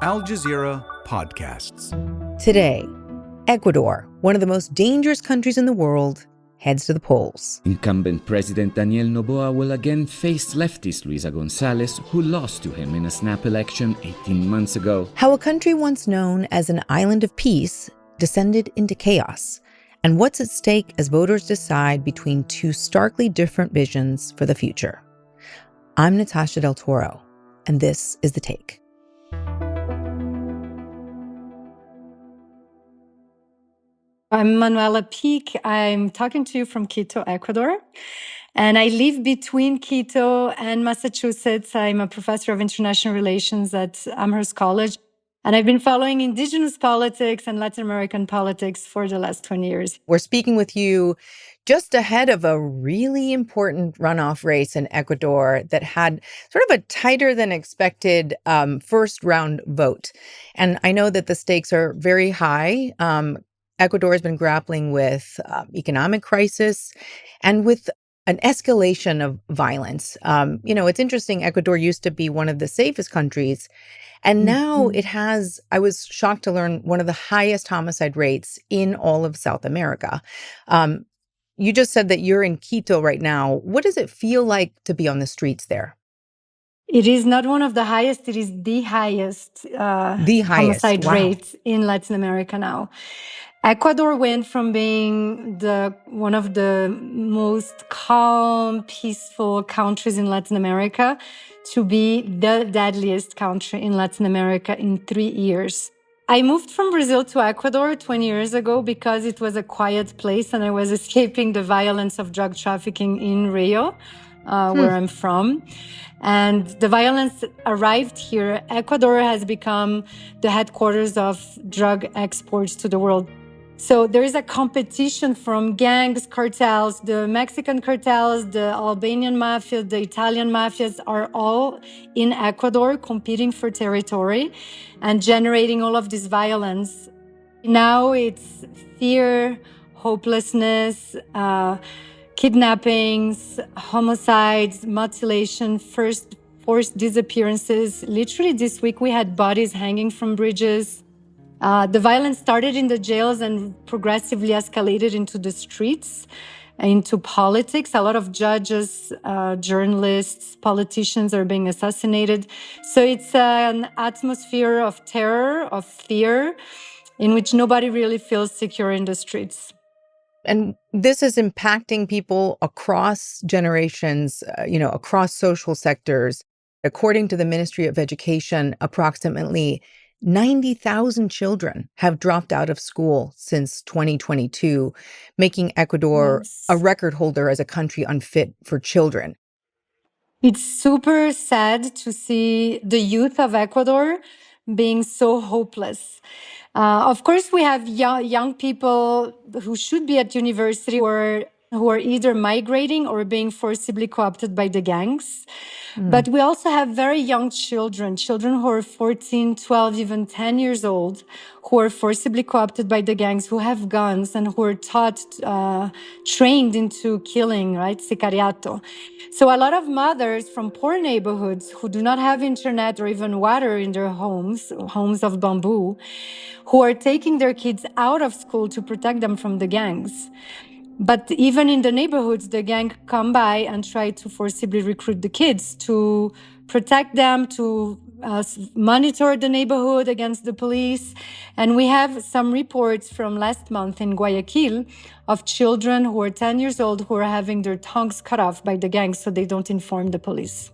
Al Jazeera Podcasts. Today, Ecuador, one of the most dangerous countries in the world, heads to the polls. Incumbent President Daniel Noboa will again face leftist Luisa Gonzalez, who lost to him in a snap election 18 months ago. How a country once known as an island of peace descended into chaos, and what's at stake as voters decide between two starkly different visions for the future. I'm Natasha Del Toro, and this is The Take. I'm Manuela Picq. I'm talking to you from Quito, Ecuador. And I live between Quito and Massachusetts. I'm a professor of international relations at Amherst College. And I've been following indigenous politics and Latin American politics for the last 20 years. We're speaking with you just ahead of a really important runoff race in Ecuador that had sort of a tighter than expected first round vote. And I know that the stakes are very high. Ecuador has been grappling with economic crisis and with an escalation of violence. It's interesting. Ecuador used to be one of the safest countries. And now it has, I was shocked to learn, one of the highest homicide rates in all of South America. You just said that you're in Quito right now. What does it feel like to be on the streets there? It is not one of the highest, it is the highest homicide rate in Latin America now. Ecuador went from being one of the most calm, peaceful countries in Latin America to be the deadliest country in Latin America in 3 years. I moved from Brazil to Ecuador 20 years ago because it was a quiet place and I was escaping the violence of drug trafficking in Rio, where I'm from. And the violence arrived here. Ecuador has become the headquarters of drug exports to the world. So there is a competition from gangs, cartels, the Mexican cartels, the Albanian mafia, the Italian mafias are all in Ecuador competing for territory and generating all of this violence. Now it's fear, hopelessness, kidnappings, homicides, mutilation, forced disappearances. Literally this week we had bodies hanging from bridges. The violence started in the jails and progressively escalated into the streets, into politics. A lot of judges, journalists, politicians are being assassinated. So it's an atmosphere of terror, of fear, in which nobody really feels secure in the streets. And this is impacting people across generations, across social sectors. According to the Ministry of Education, approximately 90,000 children have dropped out of school since 2022, making Ecuador a record holder as a country unfit for children. It's super sad to see the youth of Ecuador being so hopeless. Of course, we have young people who should be at university who are either migrating or being forcibly co-opted by the gangs. But we also have very young children who are 14, 12, even 10 years old, who are forcibly co-opted by the gangs, who have guns and who are trained into killing, right? Sicariato. So a lot of mothers from poor neighborhoods who do not have internet or even water in their homes of bamboo, who are taking their kids out of school to protect them from the gangs. But even in the neighborhoods, the gang come by and try to forcibly recruit the kids to protect them, to monitor the neighborhood against the police. And we have some reports from last month in Guayaquil of children who are 10 years old who are having their tongues cut off by the gangs so they don't inform the police.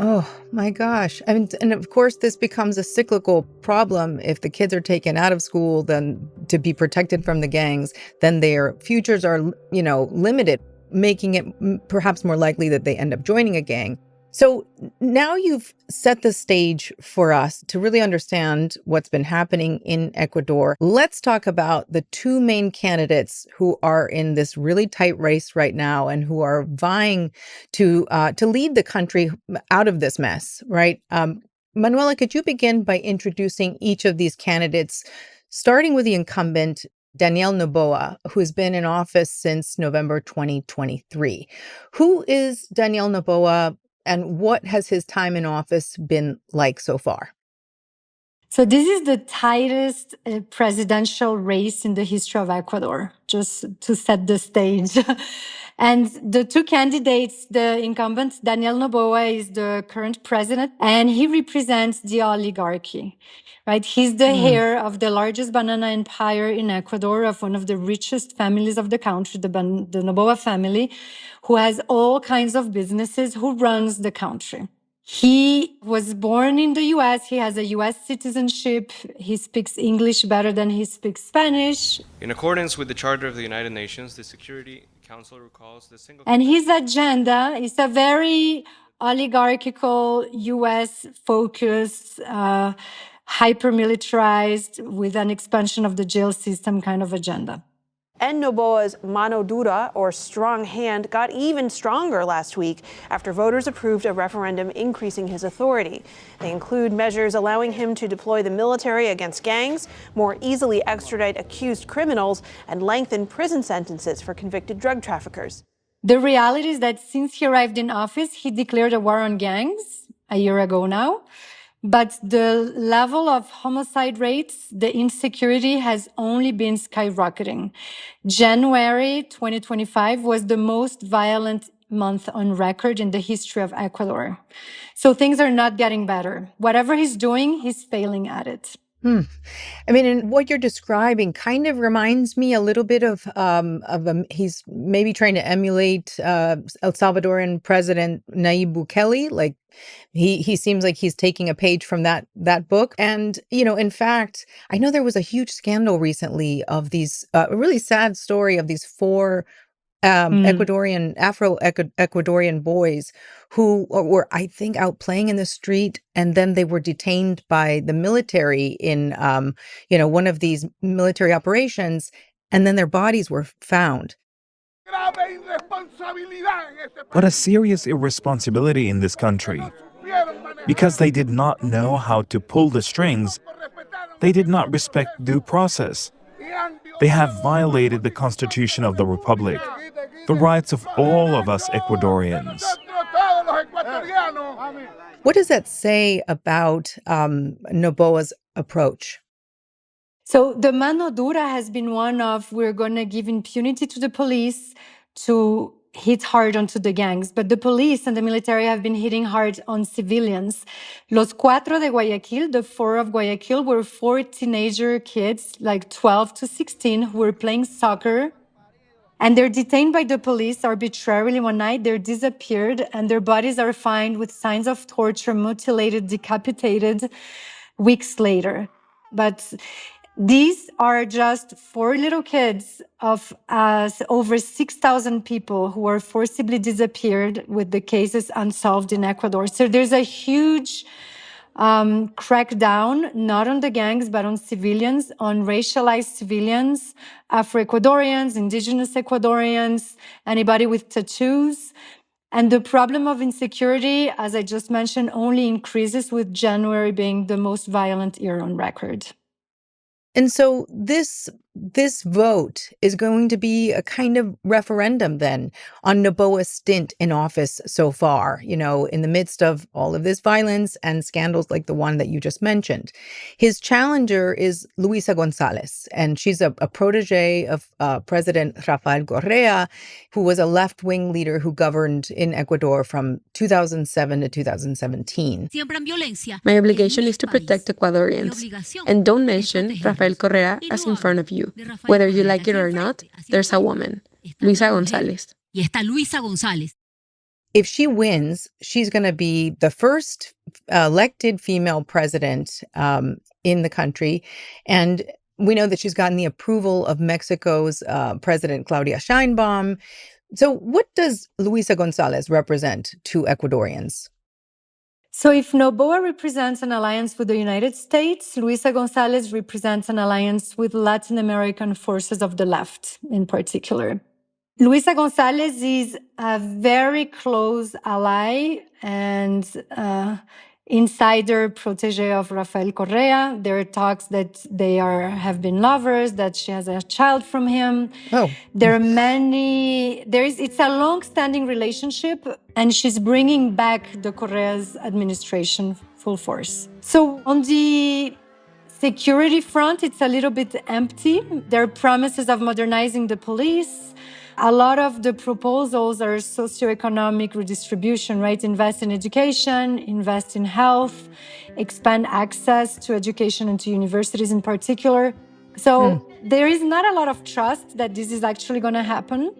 Oh, my gosh. I mean, and of course, this becomes a cyclical problem. If the kids are taken out of school, then to be protected from the gangs, then their futures are, limited, making it perhaps more likely that they end up joining a gang. So now you've set the stage for us to really understand what's been happening in Ecuador. Let's talk about the two main candidates who are in this really tight race right now and who are vying to lead the country out of this mess, right? Manuela, could you begin by introducing each of these candidates, starting with the incumbent, Daniel Noboa, who has been in office since November 2023. Who is Daniel Noboa? And what has his time in office been like so far? So this is the tightest presidential race in the history of Ecuador, just to set the stage. And the two candidates, the incumbent, Daniel Noboa, is the current president, and he represents the oligarchy, right? He's the heir of the largest banana empire in Ecuador, of one of the richest families of the country, the Noboa family, who has all kinds of businesses, who runs the country. He was born in the US. He has a US citizenship. He speaks English better than he speaks Spanish. In accordance with the Charter of the United Nations, the Security Council recalls the single... And his agenda is a very oligarchical, US-focused, hyper-militarized, with an expansion of the jail system kind of agenda. And Noboa's mano dura, or strong hand, got even stronger last week after voters approved a referendum increasing his authority. They include measures allowing him to deploy the military against gangs, more easily extradite accused criminals, and lengthen prison sentences for convicted drug traffickers. The reality is that since he arrived in office, he declared a war on gangs a year ago now. But the level of homicide rates, the insecurity has only been skyrocketing. January 2025 was the most violent month on record in the history of Ecuador. So things are not getting better. Whatever he's doing, he's failing at it. I mean, and what you're describing kind of reminds me a little bit of he's maybe trying to emulate El Salvadorian President Nayib Bukele. Like he seems like he's taking a page from that book. And, you know, in fact, I know there was a huge scandal recently of these, a really sad story of these four Afro-Ecuadorian boys who were, I think, out playing in the street, and then they were detained by the military in, one of these military operations, and then their bodies were found. What a serious irresponsibility in this country. Because they did not know how to pull the strings, they did not respect due process. They have violated the Constitution of the Republic, the rights of all of us Ecuadorians. What does that say about Noboa's approach? So the mano dura has been one of, we're going to give impunity to the police to hit hard onto the gangs. But the police and the military have been hitting hard on civilians. Los Cuatro de Guayaquil, the four of Guayaquil, were four teenager kids, like 12 to 16, who were playing soccer. And they're detained by the police arbitrarily one night. They're disappeared, and their bodies are found with signs of torture, mutilated, decapitated, weeks later. But these are just four little kids of over 6,000 people who were forcibly disappeared, with the cases unsolved in Ecuador. So there's a huge crackdown, not on the gangs, but on civilians, on racialized civilians, Afro-Ecuadorians, indigenous Ecuadorians, anybody with tattoos. And the problem of insecurity, as I just mentioned, only increases, with January being the most violent year on record. And so this vote is going to be a kind of referendum then on Noboa's stint in office so far, you know, in the midst of all of this violence and scandals like the one that you just mentioned. His challenger is Luisa Gonzalez, and she's a protege of President Rafael Correa, who was a left-wing leader who governed in Ecuador from 2007 to 2017. My obligation is to protect Ecuadorians, and don't mention Rafael Correa as in front of you. Whether you like it or not, there's a woman, Luisa Gonzalez. If she wins, she's going to be the first elected female president in the country. And we know that she's gotten the approval of Mexico's President Claudia Sheinbaum. So what does Luisa Gonzalez represent to Ecuadorians? So if Noboa represents an alliance with the United States, Luisa Gonzalez represents an alliance with Latin American forces of the left in particular. Luisa Gonzalez is a very close ally and insider protege of Rafael Correa. There are talks that they have been lovers, that she has a child from him. Oh. It's a long-standing relationship, and she's bringing back the Correa's administration full force. So on the security front, it's a little bit empty. There are promises of modernizing the police. A lot of the proposals are socioeconomic redistribution, right? Invest in education, invest in health, expand access to education and to universities in particular. So there is not a lot of trust that this is actually going to happen.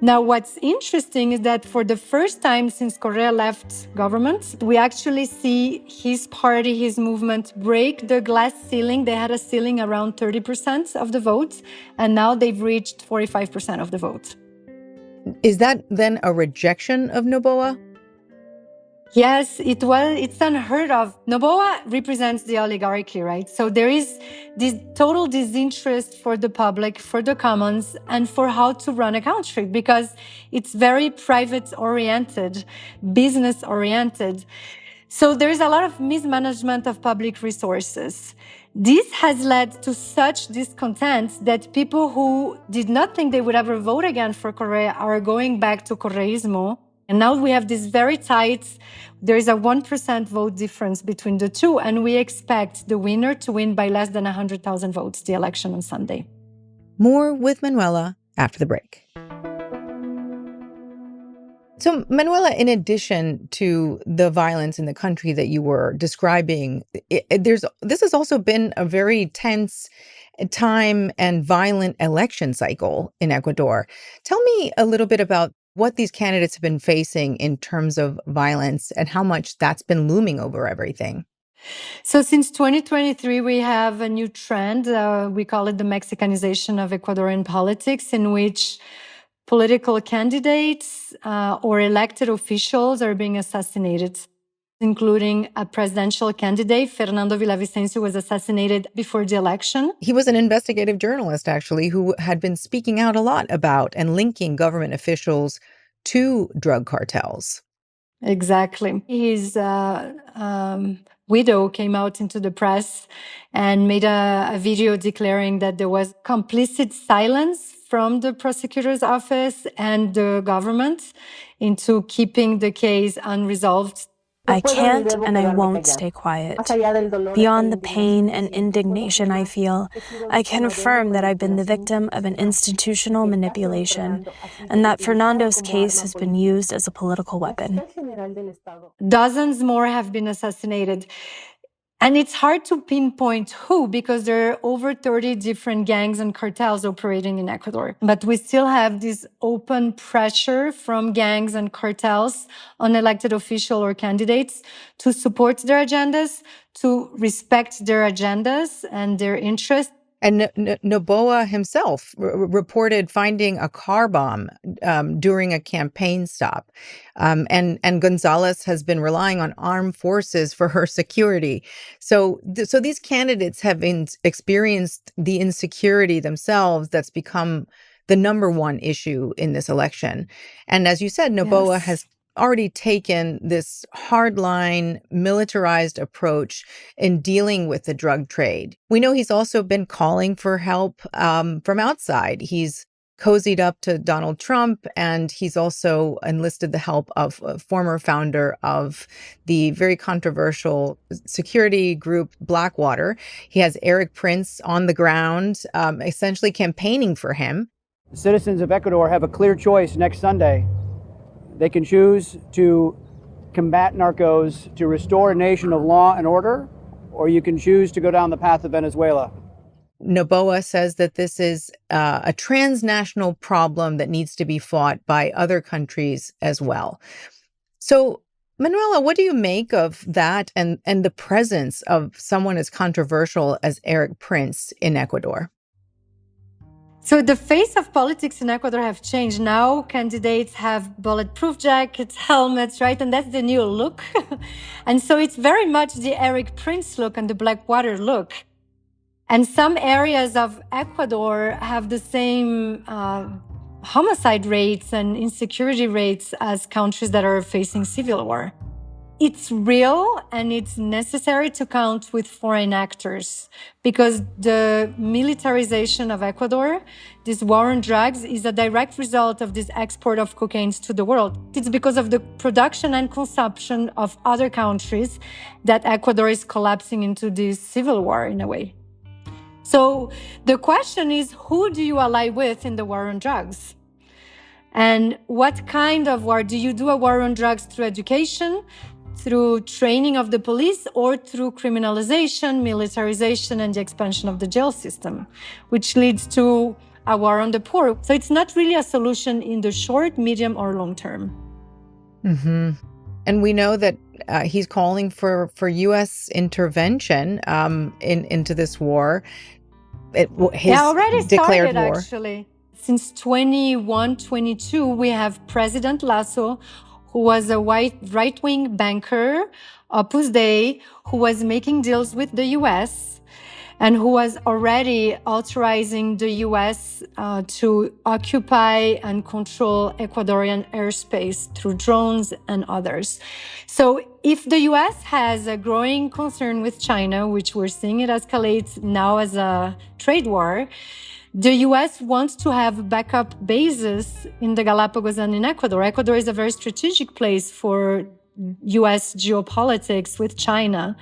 Now, what's interesting is that for the first time since Correa left government, we actually see his party, his movement break the glass ceiling. They had a ceiling around 30% of the votes, and now they've reached 45% of the vote. Is that then a rejection of Noboa? Yes, it's unheard of. Noboa represents the oligarchy, right? So there is this total disinterest for the public, for the commons, and for how to run a country because it's very private-oriented, business-oriented. So there is a lot of mismanagement of public resources. This has led to such discontent that people who did not think they would ever vote again for Correa are going back to Correismo. And now we have this very tight, there is a 1% vote difference between the two, and we expect the winner to win by less than 100,000 votes, the election on Sunday. More with Manuela after the break. So, Manuela, in addition to the violence in the country that you were describing, this has also been a very tense time and violent election cycle in Ecuador. Tell me a little bit about what these candidates have been facing in terms of violence and how much that's been looming over everything. So since 2023, we have a new trend. We call it the Mexicanization of Ecuadorian politics, in which political candidates or elected officials are being assassinated, including a presidential candidate. Fernando Villavicencio was assassinated before the election. He was an investigative journalist, actually, who had been speaking out a lot about and linking government officials to drug cartels. Exactly. His widow came out into the press and made a video declaring that there was complicit silence from the prosecutor's office and the government into keeping the case unresolved. I can't and I won't stay quiet. Beyond the pain and indignation I feel, I can affirm that I've been the victim of an institutional manipulation and that Fernando's case has been used as a political weapon. Dozens more have been assassinated. And it's hard to pinpoint who, because there are over 30 different gangs and cartels operating in Ecuador. But we still have this open pressure from gangs and cartels on elected officials or candidates to support their agendas, to respect their agendas and their interests. And Noboa himself reported finding a car bomb during a campaign stop. And Gonzalez has been relying on armed forces for her security. So these candidates have experienced the insecurity themselves that's become the number one issue in this election. And as you said, Noboa has already taken this hardline, militarized approach in dealing with the drug trade. We know he's also been calling for help from outside. He's cozied up to Donald Trump, and he's also enlisted the help of a former founder of the very controversial security group Blackwater. He has Eric Prince on the ground, essentially campaigning for him. The citizens of Ecuador have a clear choice next Sunday. They can choose to combat narcos, to restore a nation of law and order, or you can choose to go down the path of Venezuela. Noboa says that this is a transnational problem that needs to be fought by other countries as well. So, Manuela, what do you make of that and the presence of someone as controversial as Eric Prince in Ecuador? So the face of politics in Ecuador have changed. Now candidates have bulletproof jackets, helmets, right? And that's the new look. And so it's very much the Eric Prince look and the Blackwater look. And some areas of Ecuador have the same homicide rates and insecurity rates as countries that are facing civil war. It's real and it's necessary to count with foreign actors because the militarization of Ecuador, this war on drugs, is a direct result of this export of cocaine to the world. It's because of the production and consumption of other countries that Ecuador is collapsing into this civil war in a way. So the question is, who do you ally with in the war on drugs? And what kind of war? Do you do a war on drugs through education, through training of the police, or through criminalization, militarization, and the expansion of the jail system, which leads to a war on the poor? So it's not really a solution in the short, medium, or long term. Mm-hmm. And we know that he's calling for U.S. intervention into this war. His already declared started, war. Actually. Since 21-22, we have President Lasso, who was a right-wing banker, Opus Dei, who was making deals with the U.S., and who was already authorizing the U.S. To occupy and control Ecuadorian airspace through drones and others. So if the U.S. has a growing concern with China, which we're seeing it escalate now as a trade war, the U.S. wants to have backup bases in the Galapagos and in Ecuador. Ecuador is a very strategic place for U.S. geopolitics with China.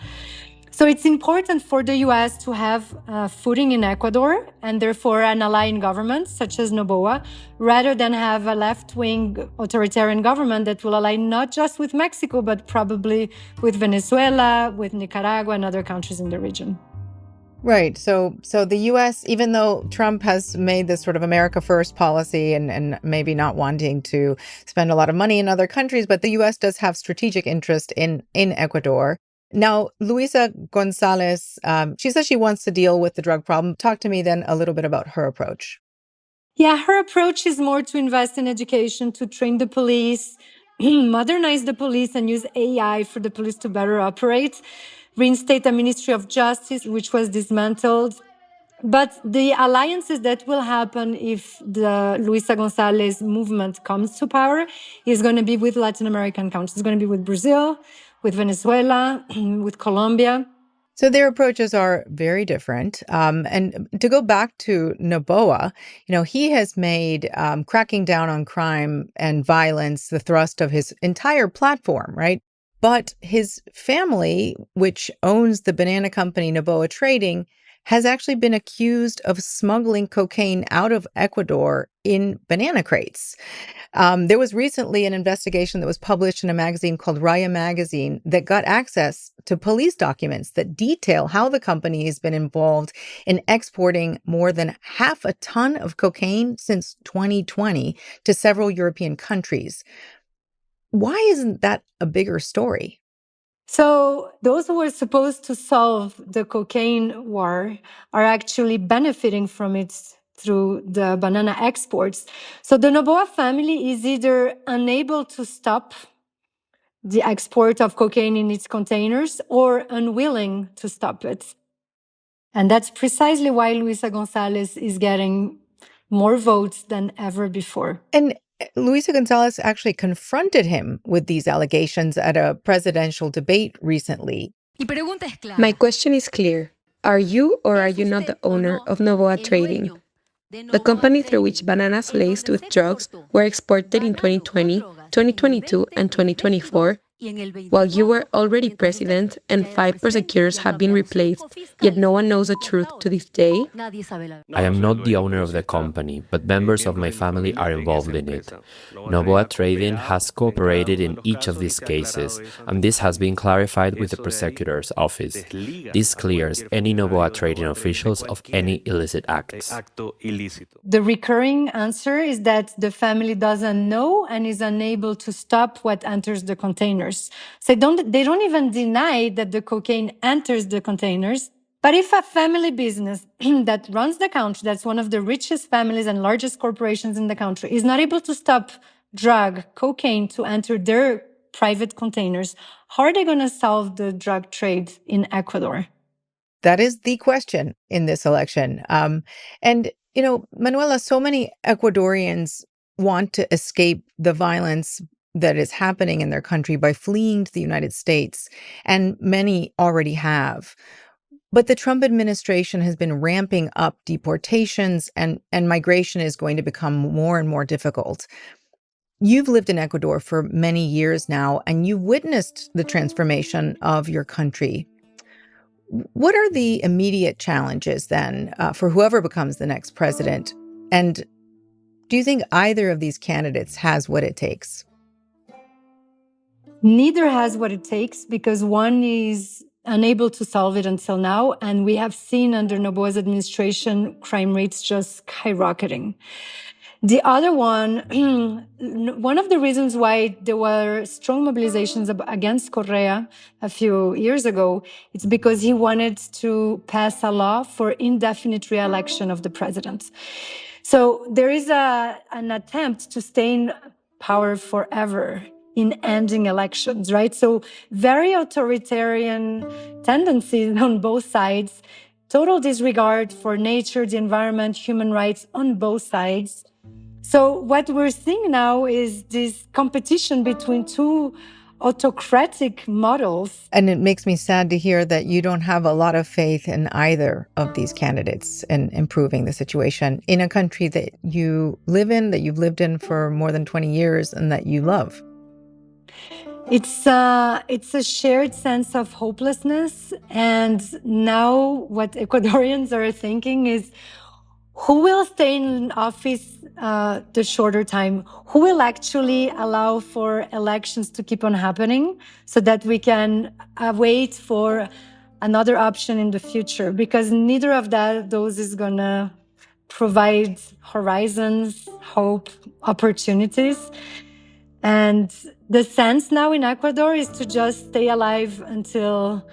So it's important for the U.S. to have footing in Ecuador and therefore an ally in government, such as Noboa, rather than have a left-wing authoritarian government that will ally not just with Mexico, but probably with Venezuela, with Nicaragua, and other countries in the region. Right. So the U.S., even though Trump has made this sort of America First policy and maybe not wanting to spend a lot of money in other countries, but the U.S. does have strategic interest in Ecuador. Now, Luisa Gonzalez, she says she wants to deal with the drug problem. Talk to me then a little bit about her approach. Yeah, her approach is more to invest in education, to train the police, modernize the police and use AI for the police to better operate, reinstate a Ministry of Justice, which was dismantled. But the alliances that will happen if the Luisa Gonzalez movement comes to power is going to be with Latin American countries. It's going to be with Brazil, with Venezuela, with Colombia. So their approaches are very different. And to go back to Noboa, he has made cracking down on crime and violence the thrust of his entire platform, right? But his family, which owns the banana company Noboa Trading, has actually been accused of smuggling cocaine out of Ecuador in banana crates. There was recently an investigation that was published in a magazine called Raya Magazine that got access to police documents that detail how the company has been involved in exporting more than 0.5 ton of cocaine since 2020 to several European countries. Why isn't that a bigger story? So those who were supposed to solve the cocaine war are actually benefiting from it through the banana exports. So the Noboa family is either unable to stop the export of cocaine in its containers or unwilling to stop it. And that's precisely why Luisa Gonzalez is getting more votes than ever before. And Luisa Gonzalez actually confronted him with these allegations at a presidential debate recently. My question is clear. Are you or are you not the owner of Noboa Trading? The company through which bananas laced with drugs were exported in 2020, 2022, and 2024, while you were already president and 5 prosecutors have been replaced, yet no one knows the truth to this day? I am not the owner of the company, but members of my family are involved in it. Noboa Trading has cooperated in each of these cases, and this has been clarified with the prosecutor's office. This clears any Noboa Trading officials of any illicit acts. The recurring answer is that the family doesn't know and is unable to stop what enters the containers. So they don't even deny that the cocaine enters the containers. But if a family business that runs the country, that's one of the richest families and largest corporations in the country, is not able to stop cocaine to enter their private containers, how are they going to solve the drug trade in Ecuador? That is the question in this election. And Manuela, so many Ecuadorians want to escape the violence that is happening in their country by fleeing to the United States, and many already have. But the Trump administration has been ramping up deportations, and migration is going to become more and more difficult. You've lived in Ecuador for many years now, and you've witnessed the transformation of your country. What are the immediate challenges then for whoever becomes the next president? And do you think either of these candidates has what it takes? Neither has what it takes because one is unable to solve it until now. And we have seen under Noboa's administration, crime rates just skyrocketing. The other one, one of the reasons why there were strong mobilizations against Correa a few years ago, it's because he wanted to pass a law for indefinite re-election of the president. So there is an attempt to stay in power forever in ending elections, right? So very authoritarian tendencies on both sides, total disregard for nature, the environment, human rights on both sides. So what we're seeing now is this competition between two autocratic models. And it makes me sad to hear that you don't have a lot of faith in either of these candidates in improving the situation in a country that you live in, that you've lived in for more than 20 years, and that you love. It's a shared sense of hopelessness. And now what Ecuadorians are thinking is, who will stay in office the shorter time? Who will actually allow for elections to keep on happening so that we can wait for another option in the future? Because neither of those is going to provide horizons, hope, opportunities. And the sense now in Ecuador is to just stay alive until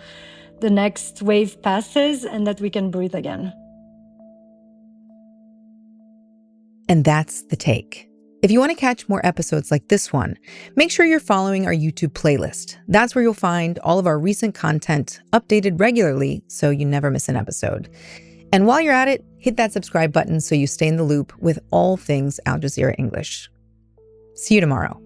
the next wave passes and that we can breathe again. And that's The Take. If you want to catch more episodes like this one, make sure you're following our YouTube playlist. That's where you'll find all of our recent content updated regularly so you never miss an episode. And while you're at it, hit that subscribe button so you stay in the loop with all things Al Jazeera English. See you tomorrow.